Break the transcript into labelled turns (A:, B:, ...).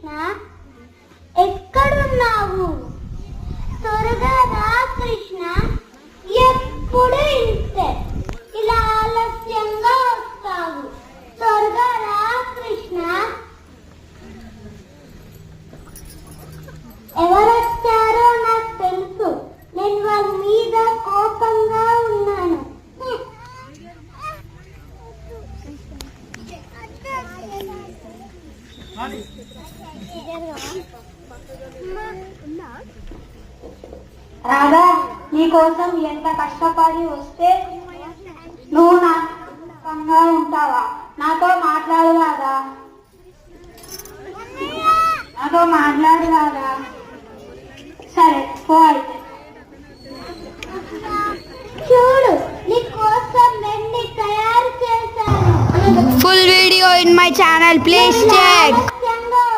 A: కృష్ణ, ఎక్కడున్నావు? త్వరగా రా కృష్ణ. ఎప్పుడు ఇంతే, ఇలా ఆలస్యంగా వస్తావు. త్వరగా రా కృష్ణ. ఎవరొచ్చారో నాకు తెలుసు. నేను వాళ్ళ మీద కోపంగా ఉన్నాను.
B: రాధా, నీకోసం ఎంత కష్టపడి వస్తే నువ్వు నాకంగా ఉంటావా? నాతో మాట్లాడు రాధా, నాతో మాట్లాడు రాధా. సరే పో అయితే.
A: చూడు, నీకోసం వెండి తయారు చేశాను.
C: Full video in my channel, please check.